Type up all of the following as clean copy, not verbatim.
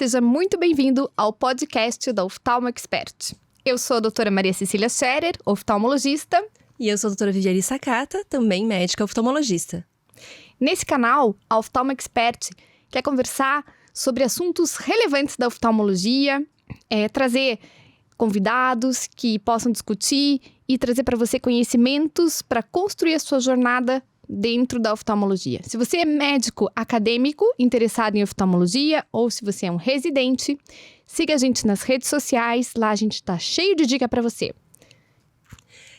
Seja muito bem-vindo ao podcast da Oftalmo Expert. Eu sou a doutora Maria Cecília Scherer, oftalmologista. E eu sou a doutora Viviane Sakata, também médica oftalmologista. Nesse canal, a Oftalmo Expert quer conversar sobre assuntos relevantes da oftalmologia, trazer convidados que possam discutir e trazer para você conhecimentos para construir a sua jornada dentro da oftalmologia. Se você é médico acadêmico interessado em oftalmologia ou se você é um residente, siga a gente nas redes sociais, lá a gente está cheio de dica para você.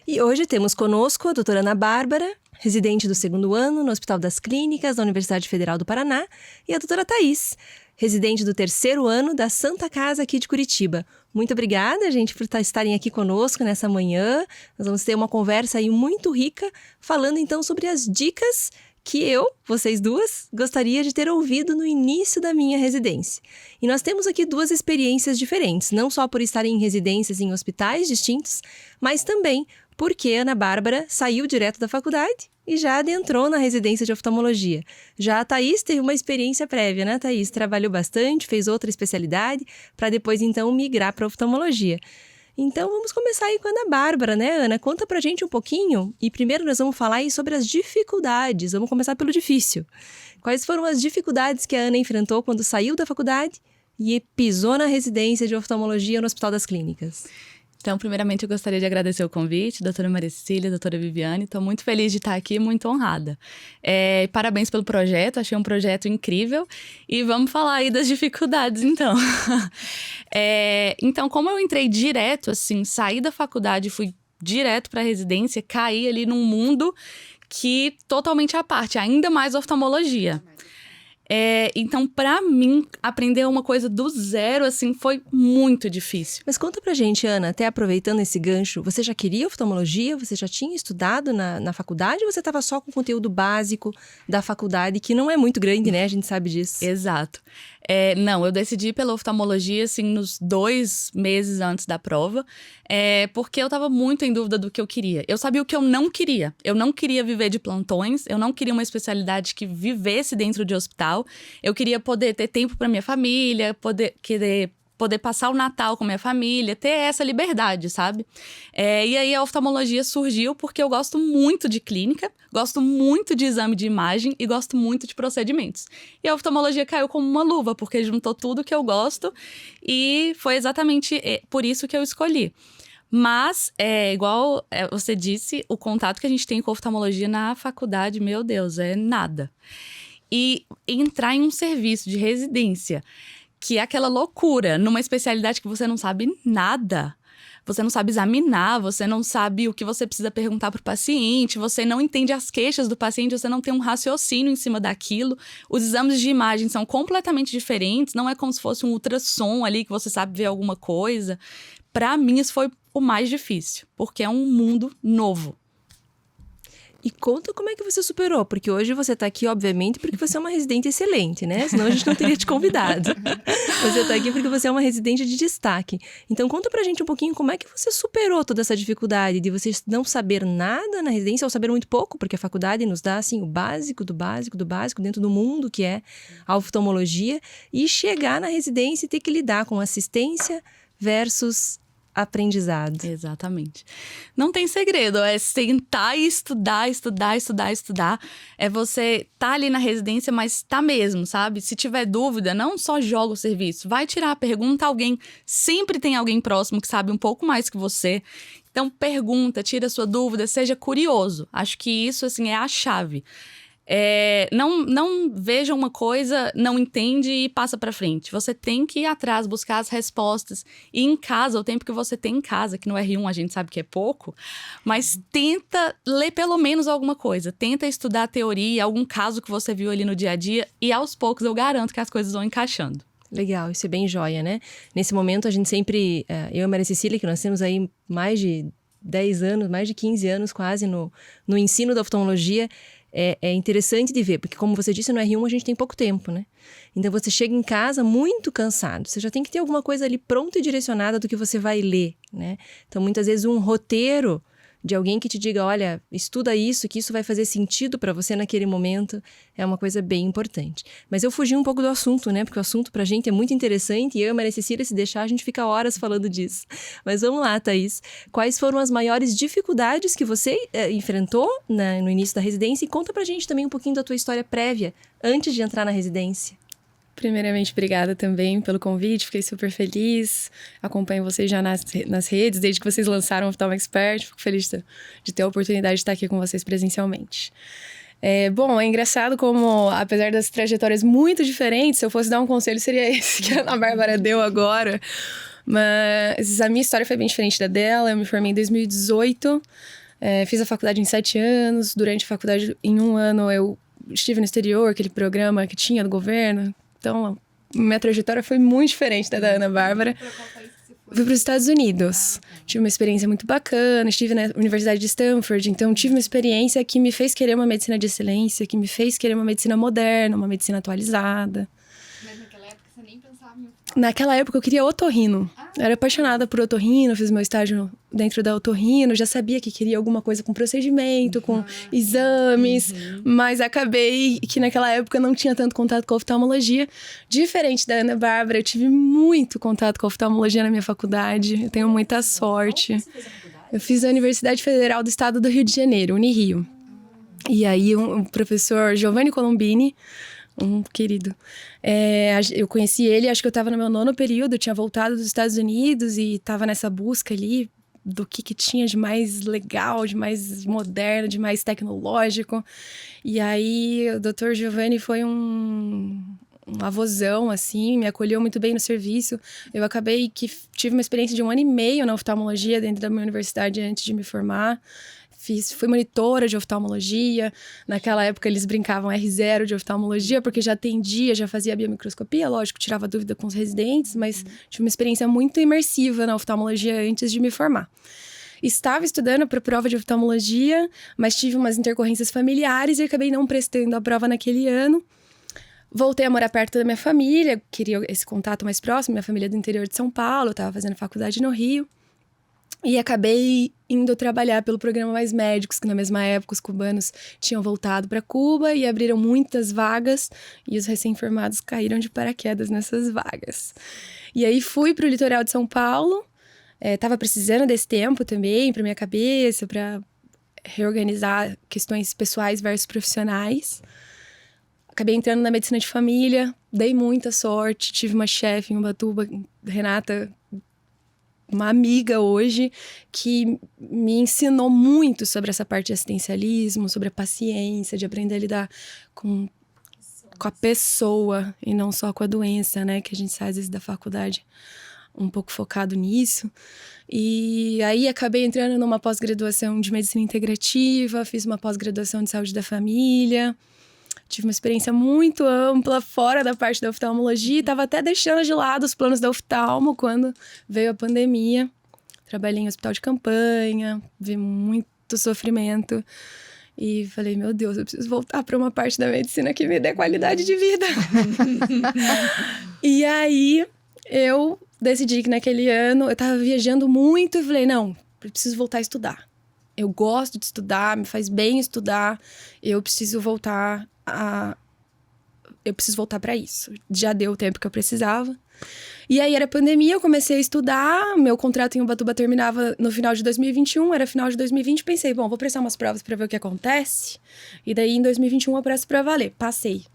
E hoje temos conosco a doutora Ana Bárbara, residente do 2º ano no Hospital das Clínicas da Universidade Federal do Paraná, e a doutora Thaís, residente do 3º ano da Santa Casa aqui de Curitiba. Muito obrigada, gente, por estarem aqui conosco nessa manhã. Nós vamos ter uma conversa aí muito rica, falando então sobre as dicas que vocês duas, gostaria de ter ouvido no início da minha residência. E nós temos aqui 2 experiências diferentes, não só por estarem em residências em hospitais distintos, mas também porque a Ana Bárbara saiu direto da faculdade e já adentrou na residência de oftalmologia. Já a Thaís teve uma experiência prévia, né, Thaís? Trabalhou bastante, fez outra especialidade, para depois, então, migrar para oftalmologia. Então, vamos começar aí com a Ana Bárbara, né, Ana? Conta pra gente um pouquinho. E primeiro nós vamos falar aí sobre as dificuldades. Vamos começar pelo difícil. Quais foram as dificuldades que a Ana enfrentou quando saiu da faculdade e pisou na residência de oftalmologia no Hospital das Clínicas? Então, primeiramente, eu gostaria de agradecer o convite, doutora Maria Cecília, doutora Viviane. Estou muito feliz de estar aqui, muito honrada. Parabéns pelo projeto, achei um projeto incrível. E vamos falar aí das dificuldades, então. Então, como eu entrei direto, assim, saí da faculdade e fui direto para a residência, caí ali num mundo que totalmente à parte, ainda mais oftalmologia. Então, pra mim, aprender uma coisa do zero, assim, foi muito difícil. Mas conta pra gente, Ana, até aproveitando esse gancho, você já queria oftalmologia? Você já tinha estudado na faculdade ou você estava só com o conteúdo básico da faculdade, que não é muito grande, né? A gente sabe disso. Exato. Não, eu decidi pela oftalmologia, assim, nos 2 meses antes da prova, porque eu tava muito em dúvida do que eu queria. Eu sabia o que eu não queria. Eu não queria viver de plantões, eu não queria uma especialidade que vivesse dentro de hospital. Eu queria poder ter tempo para minha família, poder passar o Natal com minha família, ter essa liberdade, sabe? E aí a oftalmologia surgiu porque eu gosto muito de clínica, gosto muito de exame de imagem e gosto muito de procedimentos. E a oftalmologia caiu como uma luva, porque juntou tudo que eu gosto e foi exatamente por isso que eu escolhi. Mas, igual você disse, o contato que a gente tem com a oftalmologia na faculdade, meu Deus, é nada. E entrar em um serviço de residência, que é aquela loucura, numa especialidade que você não sabe nada. Você não sabe examinar, você não sabe o que você precisa perguntar para o paciente, você não entende as queixas do paciente, você não tem um raciocínio em cima daquilo. Os exames de imagem são completamente diferentes, não é como se fosse um ultrassom ali que você sabe ver alguma coisa. Para mim, isso foi o mais difícil, porque é um mundo novo. E conta como é que você superou, porque hoje você tá aqui, obviamente, porque você é uma residente excelente, né? Senão a gente não teria te convidado. Você tá aqui porque você é uma residente de destaque. Então conta pra gente um pouquinho como é que você superou toda essa dificuldade de você não saber nada na residência, ou saber muito pouco, porque a faculdade nos dá, assim, o básico do básico do básico, dentro do mundo que é a oftalmologia, e chegar na residência e ter que lidar com assistência versus aprendizado. Exatamente. Não tem segredo, é sentar e estudar. É você tá ali na residência, mas tá mesmo, sabe? Se tiver dúvida, não só joga o serviço, vai tirar, pergunta a alguém. Sempre tem alguém próximo que sabe um pouco mais que você. Então pergunta, tira a sua dúvida, seja curioso. Acho que isso, assim, é a chave. Não veja uma coisa, não entende e passa pra frente. Você tem que ir atrás, buscar as respostas. E em casa, o tempo que você tem em casa, que no R1 a gente sabe que é pouco, mas tenta ler pelo menos alguma coisa. Tenta estudar a teoria, algum caso que você viu ali no dia a dia. E aos poucos eu garanto que as coisas vão encaixando. Legal, isso é bem joia, né? Nesse momento a gente sempre, eu e a Maria Cecília, que nós temos aí mais de 10 anos, mais de 15 anos quase no ensino da oftalmologia, é interessante de ver, porque como você disse, no R1 a gente tem pouco tempo, né? Então você chega em casa muito cansado, você já tem que ter alguma coisa ali pronta e direcionada do que você vai ler, né? Então muitas vezes um roteiro de alguém que te diga, olha, estuda isso, que isso vai fazer sentido para você naquele momento, é uma coisa bem importante. Mas eu fugi um pouco do assunto, né? Porque o assunto pra gente é muito interessante e eu e a Maria Cecília, se deixar, a gente fica horas falando disso. Mas vamos lá, Thaís. Quais foram as maiores dificuldades que você enfrentou no início da residência? E conta pra gente também um pouquinho da tua história prévia, antes de entrar na residência. Primeiramente, obrigada também pelo convite, fiquei super feliz. Acompanho vocês já nas redes, desde que vocês lançaram o Oftalmo Expert. Fico feliz de ter a oportunidade de estar aqui com vocês presencialmente. Bom, é engraçado como, apesar das trajetórias muito diferentes, se eu fosse dar um conselho, seria esse que a Ana Bárbara deu agora. Mas a minha história foi bem diferente da dela. Eu me formei em 2018, fiz a faculdade em 7 anos. Durante a faculdade, em 1 ano, eu estive no exterior, aquele programa que tinha do governo. Então, minha trajetória foi muito diferente da Ana Bárbara. Fui para os Estados Unidos. Tive uma experiência muito bacana. Estive na Universidade de Stanford. Então, tive uma experiência que me fez querer uma medicina de excelência, que me fez querer uma medicina moderna, uma medicina atualizada. Mas naquela época você nem pensava em... Naquela época eu queria otorrino. Eu era apaixonada por otorrino, fiz meu estágio dentro da otorrino, já sabia que queria alguma coisa com procedimento, com exames, mas acabei que naquela época não tinha tanto contato com a oftalmologia. Diferente da Ana Bárbara, eu tive muito contato com a oftalmologia na minha faculdade, eu tenho muita sorte. Eu fiz a Universidade Federal do Estado do Rio de Janeiro, Unirio. E aí o professor Giovanni Colombini, um querido. Eu conheci ele, acho que eu estava no meu 9º período, eu tinha voltado dos Estados Unidos e estava nessa busca ali do que tinha de mais legal, de mais moderno, de mais tecnológico. E aí o Dr. Giovanni foi um avôzão, assim, me acolheu muito bem no serviço. Eu acabei que tive uma experiência de 1 ano e meio na oftalmologia dentro da minha universidade antes de me formar. Fui monitora de oftalmologia. Naquela época eles brincavam R0 de oftalmologia, porque já atendia, já fazia biomicroscopia, lógico, tirava dúvida com os residentes, mas tive uma experiência muito imersiva na oftalmologia antes de me formar. Estava estudando para a prova de oftalmologia, mas tive umas intercorrências familiares e acabei não prestando a prova naquele ano. Voltei a morar perto da minha família, queria esse contato mais próximo, minha família é do interior de São Paulo, estava fazendo faculdade no Rio. E acabei indo trabalhar pelo programa Mais Médicos, que na mesma época os cubanos tinham voltado para Cuba e abriram muitas vagas e os recém-formados caíram de paraquedas nessas vagas. E aí fui para o litoral de São Paulo, estava precisando desse tempo também para minha cabeça, para reorganizar questões pessoais versus profissionais. Acabei entrando na medicina de família, dei muita sorte, tive uma chefe em Ubatuba, Renata, uma amiga hoje, que me ensinou muito sobre essa parte de assistencialismo, sobre a paciência, de aprender a lidar com a pessoa e não só com a doença, né? Que a gente sai, às vezes, da faculdade um pouco focado nisso. E aí acabei entrando numa pós-graduação de medicina integrativa, fiz uma pós-graduação de saúde da família. Tive uma experiência muito ampla, fora da parte da oftalmologia. Estava até deixando de lado os planos da oftalmo quando veio a pandemia. Trabalhei em hospital de campanha, vi muito sofrimento. E falei, meu Deus, eu preciso voltar para uma parte da medicina que me dê qualidade de vida. E aí, eu decidi que naquele ano eu estava viajando muito e falei, não, eu preciso voltar a estudar. Eu gosto de estudar, me faz bem estudar, eu preciso voltar para isso. Já deu o tempo que eu precisava. E aí era pandemia, eu comecei a estudar, meu contrato em Ubatuba terminava no final de 2021, era final de 2020, pensei, bom, vou prestar umas provas para ver o que acontece. E daí em 2021 eu presto para valer. Passei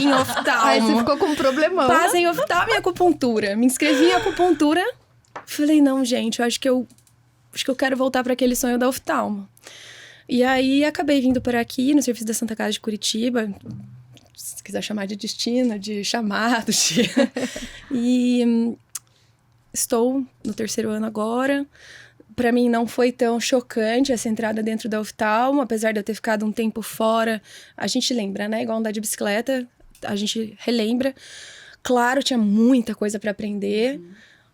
em oftalmo. Aí você ficou com um problemão. Passei em oftalmo e acupuntura. Me inscrevi em acupuntura. Falei, não, gente, eu acho que eu quero voltar para aquele sonho da oftalmo. E aí, acabei vindo por aqui, no serviço da Santa Casa de Curitiba. Se quiser chamar de destino, de chamado. E estou no 3º ano agora. Para mim, não foi tão chocante essa entrada dentro da oftalmo. Apesar de eu ter ficado um tempo fora. A gente lembra, né? Igual andar de bicicleta. A gente relembra. Claro, tinha muita coisa para aprender.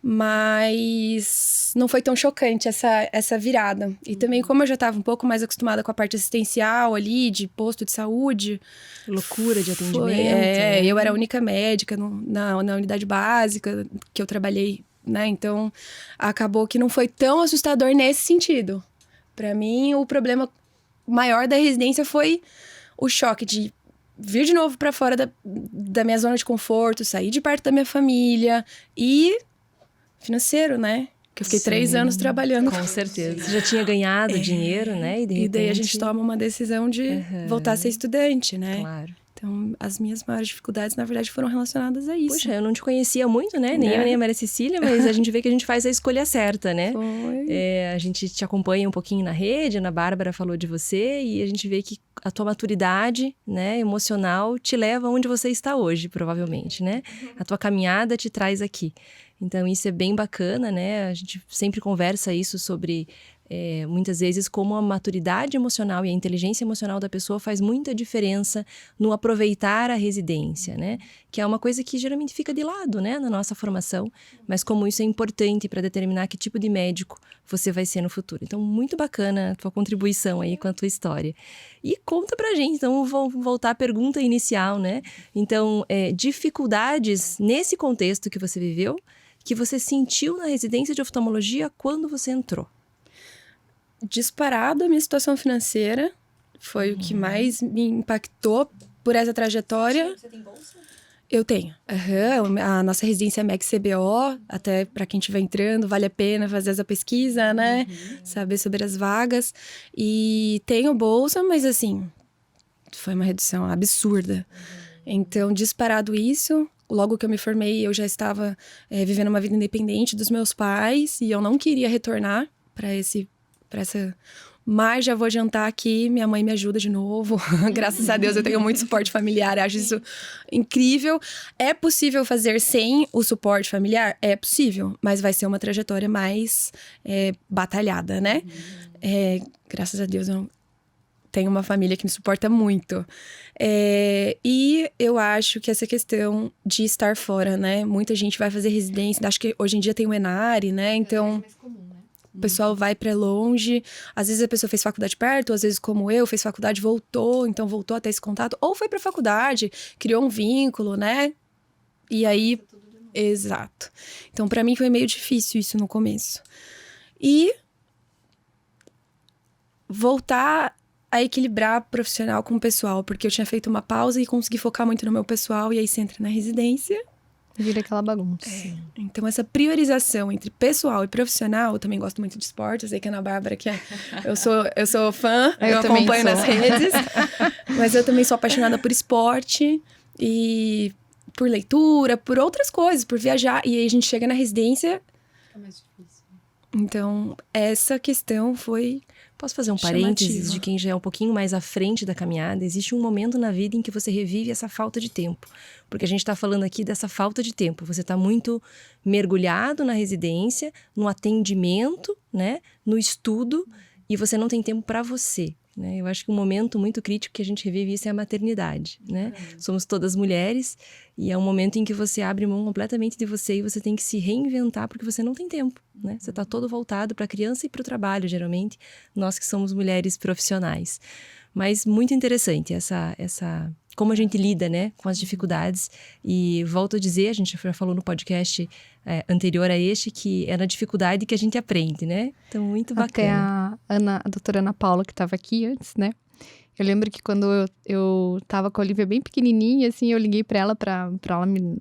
Mas não foi tão chocante essa virada. E também, como eu já estava um pouco mais acostumada com a parte assistencial ali, de posto de saúde. Loucura de atendimento. Eu era a única médica na unidade básica que eu trabalhei, né? Então, acabou que não foi tão assustador nesse sentido. Pra mim, o problema maior da residência foi o choque de vir de novo pra fora da minha zona de conforto, sair de perto da minha família e financeiro, né? Que eu fiquei 3 anos trabalhando. Com certeza. Você já tinha ganhado dinheiro, né? E, de repente... daí a gente toma uma decisão de voltar a ser estudante, né? Claro. Então, as minhas maiores dificuldades, na verdade, foram relacionadas a isso. Puxa, eu não te conhecia muito, né? Nem eu, nem a Maria Cecília, mas a gente vê que a gente faz a escolha certa, né? Foi. A gente te acompanha um pouquinho na rede, a Ana Bárbara falou de você, e a gente vê que a tua maturidade, né, emocional te leva onde você está hoje, provavelmente, né? A tua caminhada te traz aqui. Então, isso é bem bacana, né? A gente sempre conversa isso sobre... muitas vezes como a maturidade emocional e a inteligência emocional da pessoa faz muita diferença no aproveitar a residência, né? Que é uma coisa que geralmente fica de lado, né? Na nossa formação, mas como isso é importante para determinar que tipo de médico você vai ser no futuro. Então, muito bacana a tua contribuição aí com a tua história. E conta pra gente, então, vou voltar à pergunta inicial, né? Então, dificuldades nesse contexto que você viveu, que você sentiu na residência de oftalmologia quando você entrou? Disparado a minha situação financeira foi o que mais me impactou por essa trajetória. Você tem bolsa? Eu tenho. A nossa residência é MEC CBO, até para quem estiver entrando, vale a pena fazer essa pesquisa, né? Saber sobre as vagas. E tenho bolsa, mas assim, foi uma redução absurda. Então, disparado isso, logo que eu me formei, eu já estava vivendo uma vida independente dos meus pais e eu não queria retornar para essa... Mas já vou adiantar aqui, minha mãe me ajuda de novo. Graças a Deus eu tenho muito suporte familiar, acho isso incrível. É possível fazer sem o suporte familiar? É possível, mas vai ser uma trajetória mais batalhada, né? Graças a Deus eu tenho uma família que me suporta muito. E eu acho que essa questão de estar fora, né? Muita gente vai fazer residência, acho que hoje em dia tem o Enare, né? Então... O pessoal vai pra longe, às vezes a pessoa fez faculdade perto, às vezes como eu, fez faculdade, voltou, então voltou até esse contato, ou foi pra faculdade, criou um vínculo, né? E aí, exato. Então pra mim foi meio difícil isso no começo. E voltar a equilibrar profissional com o pessoal, porque eu tinha feito uma pausa e consegui focar muito no meu pessoal, e aí você entra na residência... Vira aquela bagunça. Então, essa priorização entre pessoal e profissional, eu também gosto muito de esporte, eu sei que a Ana Bárbara, eu sou fã, eu acompanho nas redes, mas eu também sou apaixonada por esporte e por leitura, por outras coisas, por viajar, e aí a gente chega na residência... Fica mais difícil. Então, essa questão foi... Posso fazer um parênteses de quem já é um pouquinho mais à frente da caminhada? Existe um momento na vida em que você revive essa falta de tempo. Porque a gente está falando aqui dessa falta de tempo. Você está muito mergulhado na residência, no atendimento, né? No estudo, e você não tem tempo para você. Né? Eu acho que um momento muito crítico que a gente revive isso é a maternidade, né? Somos todas mulheres e é um momento em que você abre mão completamente de você e você tem que se reinventar porque você não tem tempo, né? Você está todo voltado para a criança e para o trabalho, geralmente, nós que somos mulheres profissionais. Mas muito interessante essa como a gente lida, né, com as dificuldades. E volto a dizer, a gente já falou no podcast anterior a este, que é na dificuldade que a gente aprende, né? Então, muito bacana. Até a doutora Ana Paula, que estava aqui antes, né? Eu lembro que quando eu tava com a Olivia bem pequenininha, assim, eu liguei pra ela me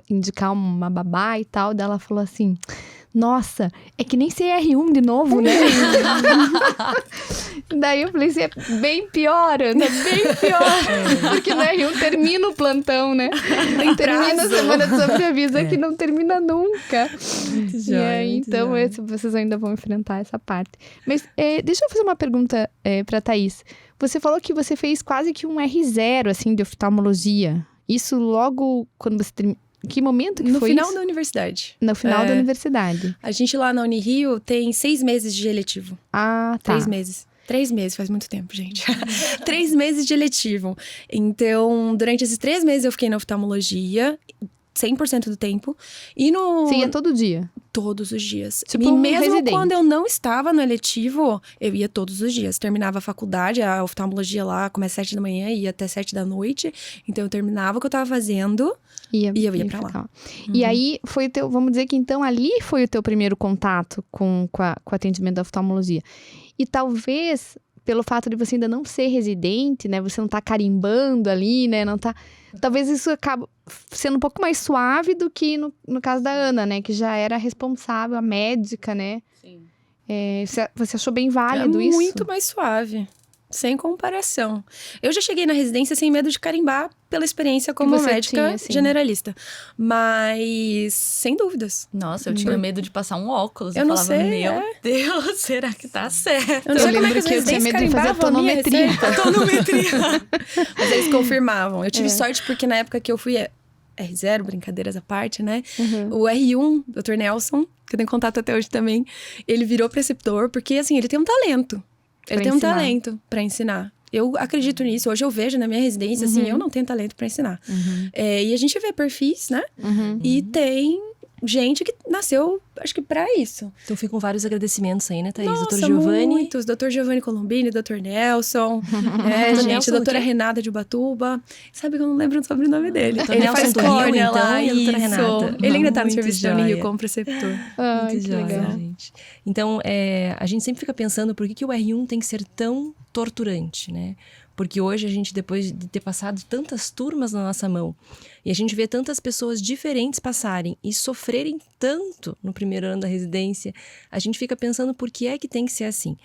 indicar uma babá e tal. Daí ela falou assim... Nossa, é que nem CR1 de novo, né? Daí eu falei assim, é bem pior, Ana, bem pior. Porque no R1 termina o plantão, né? Termina a semana de sobreaviso, que não termina nunca. E aí, então, vocês ainda vão enfrentar essa parte. Mas deixa eu fazer uma pergunta pra Thaís. Você falou que você fez quase que um R0, assim, de oftalmologia. Isso logo quando você terminou. Que momento que no foi final isso? Da universidade. No final da universidade. A gente lá na Unirio tem 6 meses de eletivo. Ah, tá. 3 meses. 3 meses, faz muito tempo, gente. 3 meses de eletivo. Então, durante esses 3 meses eu fiquei na oftalmologia, 100% do tempo. E no... Você ia todo dia? Todos os dias. Tipo e um mesmo residente. Quando eu não estava no eletivo, eu ia todos os dias. Terminava a faculdade, a oftalmologia lá começa às 7 da manhã e ia até 7 da noite. Então, eu terminava o que eu estava fazendo e eu ia pra lá. E aí, foi o vamos dizer que então ali foi o teu primeiro contato com o atendimento da oftalmologia. E talvez, pelo fato de você ainda não ser residente, né? Você não tá carimbando ali, né? Não tá... Talvez isso acabe sendo um pouco mais suave do que no caso da Ana, né? Que já era responsável, a médica, né? Sim. Você achou bem válido isso? Muito mais suave. Sem comparação. Eu já cheguei na residência sem medo de carimbar pela experiência como você médica tinha, assim. generalista. Mas, sem dúvidas. Nossa, eu tinha medo de passar um óculos. Eu Eu não falava, sei, meu Deus, será que tá certo? Eu não sei como é lembro que que eu os tinha residentes medo de fazer carimbavam a minha tonometria. receita. Tonometria. Mas eles confirmavam. Eu tive sorte porque na época que eu fui R0, brincadeiras à parte, né? O R1, Dr. Nelson, que eu tenho contato até hoje também, ele virou preceptor porque, assim, ele tem um talento. Ele tem um ensinar. talento pra ensinar. Eu acredito nisso. Hoje eu vejo na minha residência, assim, eu não tenho talento pra ensinar. E a gente vê perfis, né? E tem gente que nasceu, acho que pra isso. Então ficam vários agradecimentos aí, né, Thaís? Nossa, Doutor Giovanni. muitos. Dr. Giovanni Colombini, Dr. Nelson. Gente, Nelson, doutora o quê? Renata de Ubatuba. Sabe que eu não lembro o sobrenome dele. Dr. Ele Nelson faz do Rio, córnea então, lá, e a doutora isso. Renata. Ele ainda tá no Muito serviço de joia. Rio como preceptor. Ai, Muito que joia, legal. gente. Então, a gente sempre fica pensando por que o R1 tem que ser tão torturante, né? Porque hoje a gente, depois de ter passado tantas turmas na nossa mão, e a gente vê tantas pessoas diferentes passarem e sofrerem tanto no primeiro ano da residência, a gente fica pensando por que é que tem que ser assim.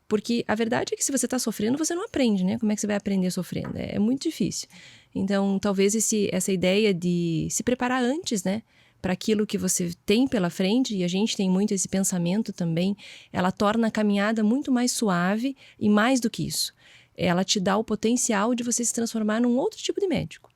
Porque a verdade é que se você está sofrendo, você não aprende, né? Como é que você vai aprender sofrendo? É muito difícil. Então, talvez essa ideia de se preparar antes, né? Para aquilo que você tem pela frente, e a gente tem muito esse pensamento também, ela torna a caminhada muito mais suave e mais do que isso. Ela te dá o potencial de você se transformar num outro tipo de médico.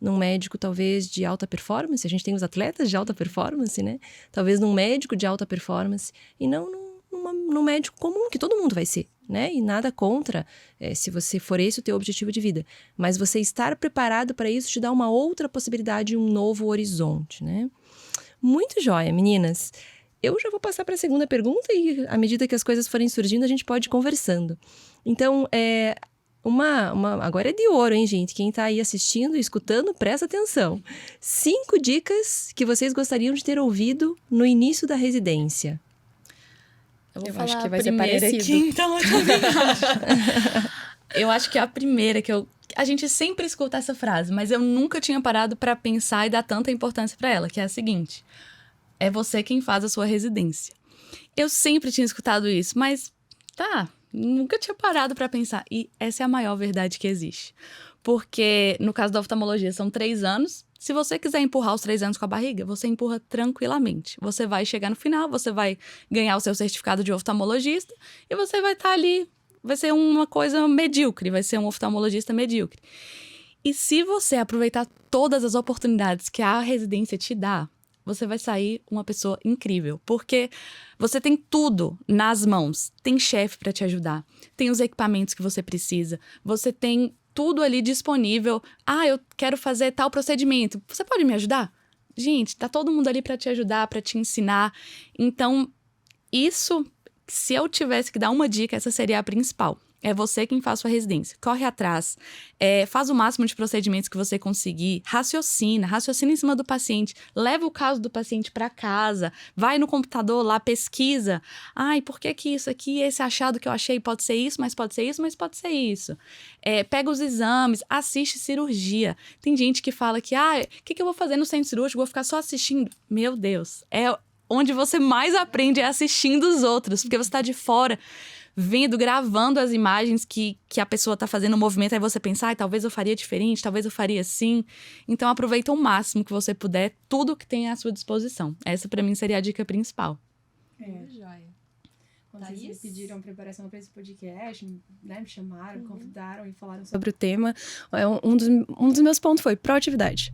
Num médico, talvez, de alta performance. A gente tem os atletas de alta performance, né? Talvez num médico de alta performance. E não num médico comum, que todo mundo vai ser, né? E nada contra, se você for esse o teu objetivo de vida. Mas você estar preparado para isso te dá uma outra possibilidade, um novo horizonte, né? Muito joia, meninas. Eu já vou passar para a segunda pergunta e, à medida que as coisas forem surgindo, a gente pode ir conversando. Então, agora é de ouro, hein, gente? Quem tá aí assistindo e escutando, presta atenção. 5 dicas que vocês gostariam de ter ouvido no início da residência. Eu vou Eu falar acho que a vai ser primeira parecido. aqui, então eu também acho. Eu acho que a primeira a gente sempre escuta essa frase, mas eu nunca tinha parado para pensar e dar tanta importância para ela, que é a seguinte: é você quem faz a sua residência. Eu sempre tinha escutado isso, mas nunca tinha parado para pensar. E essa é a maior verdade que existe. Porque no caso da oftalmologia são 3 anos. Se você quiser empurrar os 3 anos com a barriga, você empurra tranquilamente. Você vai chegar no final, você vai ganhar o seu certificado de oftalmologista e você vai estar ali. Vai ser uma coisa medíocre, vai ser um oftalmologista medíocre. E se você aproveitar todas as oportunidades que a residência te dá, você vai sair uma pessoa incrível. Porque você tem tudo nas mãos. Tem chefe para te ajudar, tem os equipamentos que você precisa, você tem tudo ali disponível. Eu quero fazer tal procedimento. Você pode me ajudar? Gente, tá todo mundo ali para te ajudar, para te ensinar. Então, isso, se eu tivesse que dar uma dica, essa seria a principal. É você quem faz sua residência. Corre atrás, faz o máximo de procedimentos que você conseguir, raciocina em cima do paciente, leva o caso do paciente para casa, vai no computador lá, pesquisa. Por que isso aqui, esse achado que eu achei pode ser isso, mas pode ser isso, mas pode ser isso. Pega os exames, assiste cirurgia. Tem gente que fala que, o que eu vou fazer no centro cirúrgico? Vou ficar só assistindo. Meu Deus, onde você mais aprende é assistindo os outros, porque você está de fora, vendo, gravando as imagens que a pessoa tá fazendo o movimento, aí você pensa, talvez eu faria diferente, talvez eu faria assim. Então, aproveita o máximo que você puder, tudo que tem à sua disposição. Essa, pra mim, seria a dica principal. Joia. Quando vocês me pediram preparação para esse podcast, né, me chamaram, me convidaram e falaram sobre o tema, um dos meus pontos foi proatividade.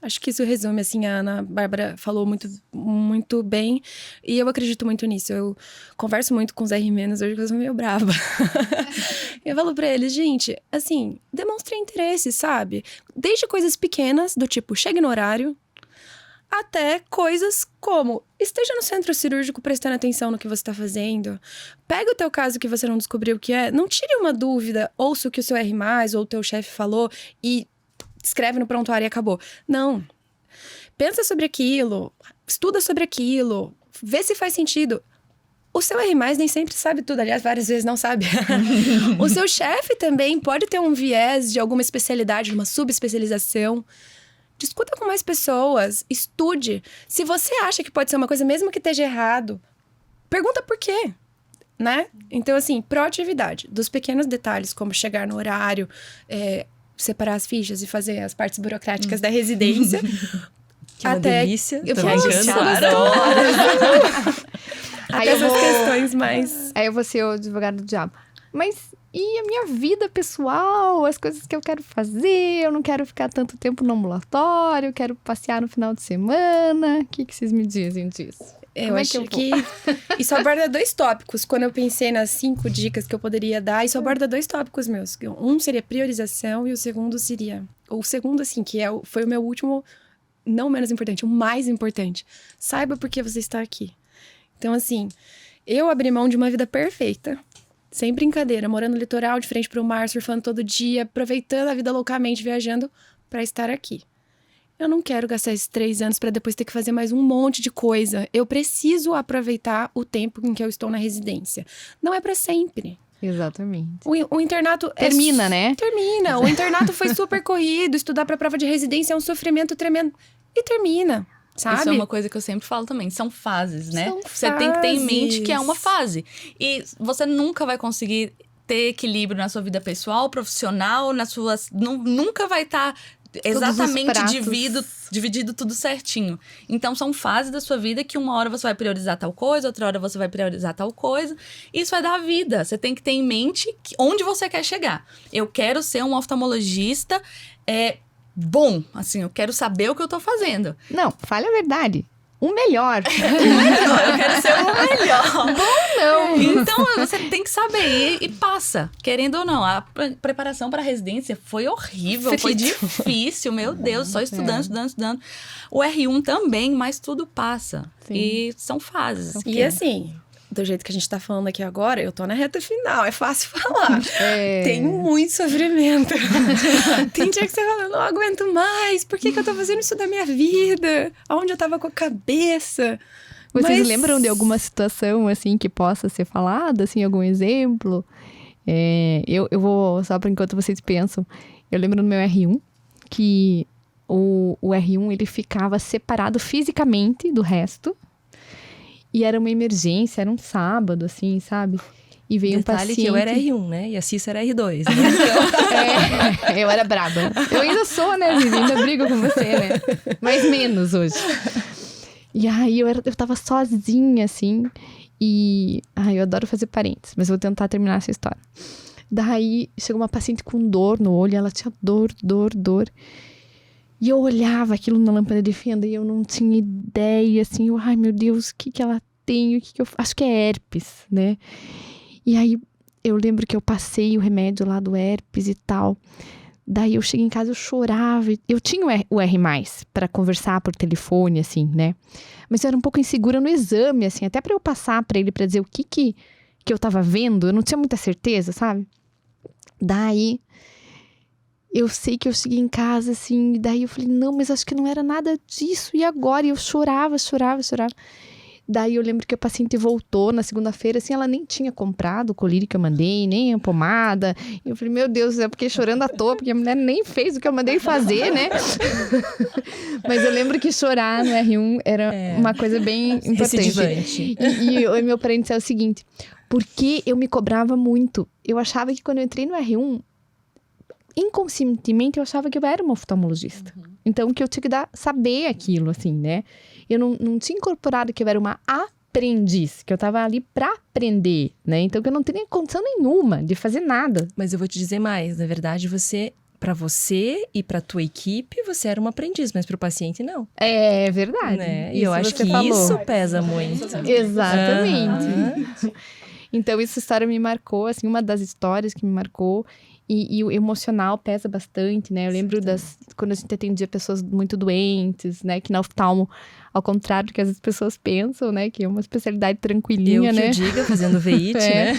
Acho que isso resume, assim, a Ana Bárbara falou muito, muito bem, e eu acredito muito nisso. Eu converso muito com os R- hoje, que eu sou meio brava. Eu falo pra eles, gente, assim, demonstre interesse, sabe? Desde coisas pequenas, do tipo, chegue no horário, até coisas como, esteja no centro cirúrgico prestando atenção no que você está fazendo. Pega o teu caso que você não descobriu o que é, não tire uma dúvida, ouça o que o seu R+, ou o teu chefe falou, e escreve no prontuário e acabou. Não. Pensa sobre aquilo, estuda sobre aquilo, vê se faz sentido. O seu R+, nem sempre sabe tudo. Aliás, várias vezes não sabe. O seu chefe também pode ter um viés de alguma especialidade, uma subespecialização. Discuta com mais pessoas, estude. Se você acha que pode ser uma coisa, mesmo que esteja errado, pergunta por quê, né? Então, assim, proatividade. Dos pequenos detalhes, como chegar no horário, separar as fichas e fazer as partes burocráticas da residência. Que é uma delícia. Eu Tô fico Aí essas questões mais... Aí eu vou ser o advogado do diabo. Mas e a minha vida pessoal? As coisas que eu quero fazer? Eu não quero ficar tanto tempo no ambulatório. Eu quero passear no final de semana. O que vocês me dizem disso? Eu acho que isso aborda 2 tópicos. Quando eu pensei nas 5 dicas que eu poderia dar, isso aborda 2 tópicos meus. Um seria priorização e o segundo seria... O segundo, assim, foi o meu último, não menos importante, o mais importante. Saiba por que você está aqui. Então, assim, eu abri mão de uma vida perfeita. Sem brincadeira, morando no litoral, de frente para o mar, surfando todo dia, aproveitando a vida loucamente, viajando para estar aqui. Eu não quero gastar esses 3 anos para depois ter que fazer mais um monte de coisa. Eu preciso aproveitar o tempo em que eu estou na residência. Não é para sempre. Exatamente. O internato... Termina, né? Termina. O internato foi super corrido. Estudar para a prova de residência é um sofrimento tremendo. E termina. Sabe? Isso é uma coisa que eu sempre falo também. São fases, né? São Você tem que ter em mente fases. que é uma fase. E você nunca vai conseguir ter equilíbrio na sua vida pessoal, profissional, nas suas... Nunca vai estar exatamente dividido tudo certinho. Então, são fases da sua vida que uma hora você vai priorizar tal coisa, outra hora você vai priorizar tal coisa. Isso vai dar vida. Você tem que ter em mente onde você quer chegar. Eu quero ser um oftalmologista... bom, assim, eu quero saber o que eu tô fazendo. Não, fale a verdade. O melhor. Eu quero ser o melhor. Bom, não. Então, você tem que saber e passa. Querendo ou não, a preparação para residência foi horrível, foi difícil, meu Deus, só estudando. O R1 também, mas tudo passa. Sim. E são fases. E assim, do jeito que a gente tá falando aqui agora, eu tô na reta final, é fácil falar. Tem muito sofrimento. Tem dia que você fala, não aguento mais, por que eu tô fazendo isso da minha vida? Aonde eu tava com a cabeça? Vocês lembram de alguma situação, assim, que possa ser falada, assim, algum exemplo? Eu vou, só por enquanto vocês pensam, eu lembro no meu R1, que o R1, ele ficava separado fisicamente do resto. E era uma emergência, era um sábado, assim, sabe? E veio Detalhe um paciente... que eu era R1, né? E a Cissa era R2, né? eu era braba. Eu ainda sou, né, Vivi? Ainda brigo com você, né? Mas menos hoje. E aí, eu tava sozinha, assim. E... eu adoro fazer parênteses, mas vou tentar terminar essa história. Daí, chegou uma paciente com dor no olho. Ela tinha dor. E eu olhava aquilo na lâmpada de fenda e eu não tinha ideia, assim, ai meu Deus, o que ela tem, acho que é herpes, né? E aí, eu lembro que eu passei o remédio lá do herpes e tal. Daí eu cheguei em casa, eu chorava. Eu tinha o R+, para conversar por telefone, assim, né? Mas eu era um pouco insegura no exame, assim, até para eu passar para ele, para dizer o que eu tava vendo, eu não tinha muita certeza, sabe? Daí... eu sei que eu cheguei em casa, assim, e daí eu falei, não, mas acho que não era nada disso, e agora? E eu chorava. Daí eu lembro que a paciente voltou na segunda-feira, assim, ela nem tinha comprado o colírio que eu mandei, nem a pomada. E eu falei, meu Deus, eu fiquei chorando à toa, porque a mulher nem fez o que eu mandei fazer, né? Mas eu lembro que chorar no R1 era uma coisa bem importante. E o meu parente é o seguinte, porque eu me cobrava muito. Eu achava que quando eu entrei no R1, inconscientemente eu achava que eu era uma oftalmologista. Então, que eu tinha que saber aquilo, assim, né? Eu não tinha incorporado que eu era uma aprendiz, que eu tava ali pra aprender, né? Então, que eu não tinha condição nenhuma de fazer nada. Mas eu vou te dizer mais, na verdade, pra você e pra tua equipe, você era uma aprendiz, mas pro paciente, não. É verdade. Né? E eu acho que isso pesa muito. Exatamente. Então, essa história me marcou, assim, uma das histórias que me marcou. E o emocional pesa bastante, né? Eu lembro quando a gente atendia pessoas muito doentes, né? Que na oftalmo, ao contrário do que as pessoas pensam, né? Que é uma especialidade tranquilinha, né? Eu diga, fazendo VIT, né?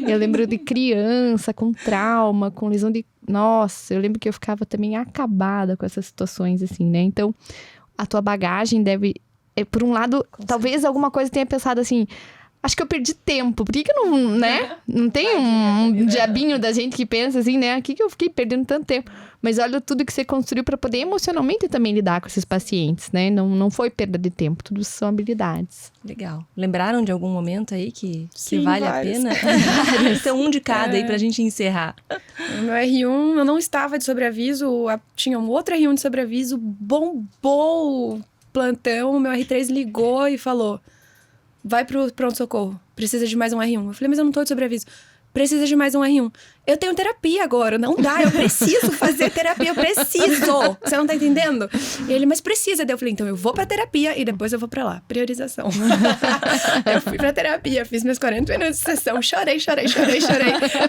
Eu lembro de criança com trauma, com lesão de... Nossa, eu lembro que eu ficava também acabada com essas situações, assim, né? Então, a tua bagagem deve... por um lado, talvez alguma coisa tenha pensado assim... acho que eu perdi tempo. Por que que eu não, né? Não tem um diabinho da gente que pensa assim, né? Por que eu fiquei perdendo tanto tempo? Mas olha tudo que você construiu para poder emocionalmente também lidar com esses pacientes, né? Não foi perda de tempo, tudo são habilidades. Legal. Lembraram de algum momento aí que Sim, vale vários. a pena? Então, um de cada aí pra gente encerrar. No meu R1, eu não estava de sobreaviso, tinha um outro R1 de sobreaviso, bombou o plantão, o meu R3 ligou e falou, vai pro pronto-socorro, precisa de mais um R1. Eu falei, mas eu não tô de sobreaviso. Precisa de mais um R1. Eu tenho terapia agora, não dá, eu preciso fazer terapia, eu preciso. Você não tá entendendo? E ele, mas precisa. Daí eu falei, então eu vou pra terapia e depois eu vou pra lá. Priorização. Eu fui pra terapia, fiz meus 40 minutos de sessão, chorei.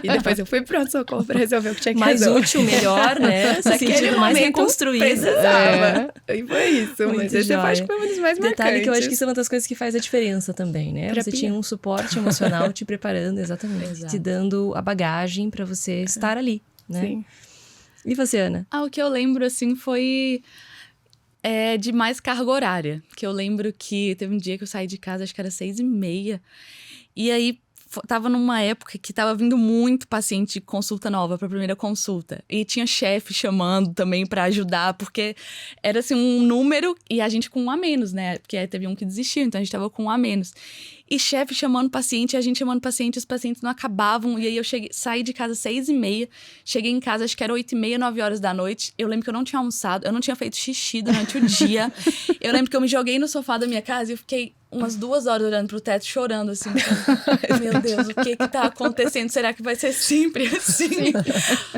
E depois eu fui pro pronto-socorro pra resolver o que tinha que Mais resolver. útil, melhor, né? Se sentindo mais reconstruída. Precisava. E foi isso. Muito Mas esse eu jóia. acho que foi um dos mais marcantes. Detalhe que eu acho que isso é uma das coisas que faz a diferença também, né? Terapia. Você tinha um suporte emocional te preparando, exatamente. Exato. Te dando a bagagem pra você estar ali, né? Sim. E você, Ana? O que eu lembro, assim, foi de mais carga horária. Que eu lembro que teve um dia que eu saí de casa, acho que era 6h30. E aí, tava numa época que tava vindo muito paciente de consulta nova pra primeira consulta. E tinha chefe chamando também pra ajudar, porque era, assim, um número e a gente com um a menos, né? Porque aí teve um que desistiu, então a gente tava com um a menos. E chefe chamando paciente, a gente chamando paciente, os pacientes não acabavam. E aí eu saí de casa 6h30, cheguei em casa, acho que era 8h30, 9 horas da noite. Eu lembro que eu não tinha almoçado, eu não tinha feito xixi durante o dia. Eu lembro que eu me joguei no sofá da minha casa e eu fiquei umas 2 horas olhando pro teto, chorando, assim. Meu Deus, o que tá acontecendo? Será que vai ser sempre assim?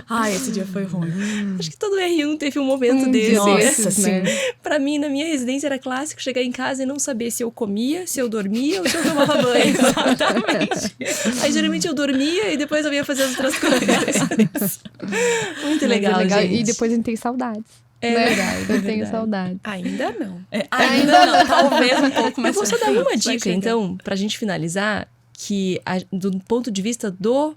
Ai, esse dia foi ruim. Acho que todo R1 teve um momento desse. Nossa, né? Pra mim, na minha residência, era clássico chegar em casa e não saber se eu comia, se eu dormia ou se eu tomava banho. Exatamente. Aí, geralmente, eu dormia e depois eu ia fazer as outras coisas. Muito legal, gente. E depois a gente tem saudades. É né? verdade, Eu é tenho verdade. saudades. Ainda não. Ainda não, talvez um pouco Eu mais. vou só dar uma Vai dica, chegar. então, pra gente finalizar, que do ponto de vista do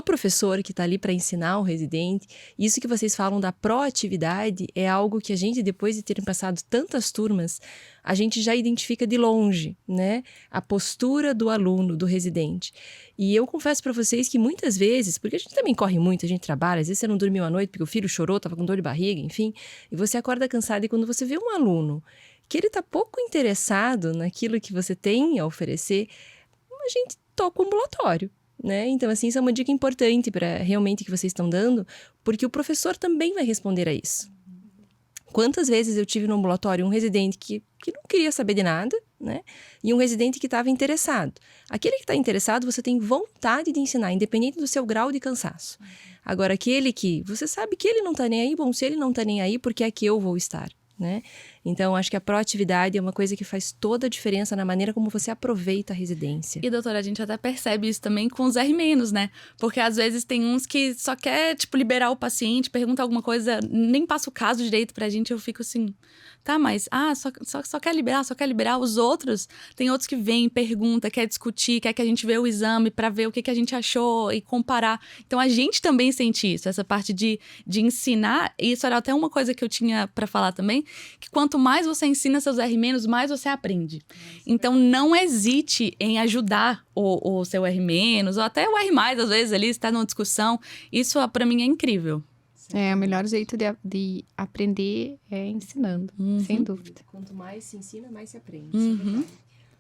professor que está ali para ensinar o residente, isso que vocês falam da proatividade é algo que a gente, depois de terem passado tantas turmas, a gente já identifica de longe, né? A postura do aluno, do residente. E eu confesso para vocês que muitas vezes, porque a gente também corre muito, a gente trabalha, às vezes você não dormiu à noite porque o filho chorou, estava com dor de barriga, enfim, e você acorda cansado e quando você vê um aluno que ele está pouco interessado naquilo que você tem a oferecer, a gente toca o ambulatório. Né? Então, assim, isso é uma dica importante para realmente que vocês estão dando, porque o professor também vai responder a isso. Quantas vezes eu tive no ambulatório um residente que não queria saber de nada, né? E um residente que estava interessado. Aquele que está interessado, você tem vontade de ensinar, independente do seu grau de cansaço. Agora, aquele que você sabe que ele não está nem aí, bom, se ele não está nem aí, por que é que eu vou estar? Né? Então, acho que a proatividade é uma coisa que faz toda a diferença na maneira como você aproveita a residência. E, doutora, a gente até percebe isso também com os R-, né? Porque às vezes tem uns que só quer, tipo, liberar o paciente, pergunta alguma coisa, nem passa o caso direito pra gente, eu fico assim, tá, mas, só quer liberar. Os outros, tem outros que vêm, pergunta, quer discutir, quer que a gente vê o exame pra ver o que a gente achou e comparar. Então, a gente também sente isso, essa parte de ensinar, e isso era até uma coisa que eu tinha pra falar também, que quanto mais você ensina seus R-, mais você aprende. Então, não hesite em ajudar o seu R-, ou até o R+, às vezes, ali, está numa discussão. Isso, pra mim, é incrível. É, o melhor jeito de aprender é ensinando, sem dúvida. Quanto mais se ensina, mais se aprende. Uhum.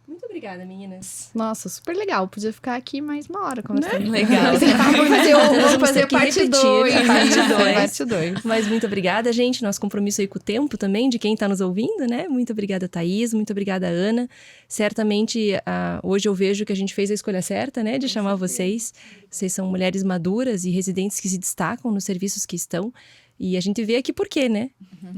Muito obrigada, meninas. Nossa, super legal. Podia ficar aqui mais uma hora conversando. Legal. Vamos fazer ter que parte repetir, 2. né? Parte 2. Mas muito obrigada, gente. Nosso compromisso aí com o tempo também, de quem está nos ouvindo, né? Muito obrigada, Thaís. Muito obrigada, Ana. Certamente, hoje eu vejo que a gente fez a escolha certa, né? De chamar vocês. Vocês são mulheres maduras e residentes que se destacam nos serviços que estão. E a gente vê aqui por quê, né?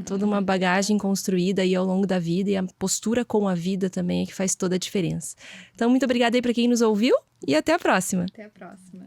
Toda uma bagagem construída aí ao longo da vida e a postura com a vida também é que faz toda a diferença. Então, muito obrigada aí para quem nos ouviu e até a próxima. Até a próxima.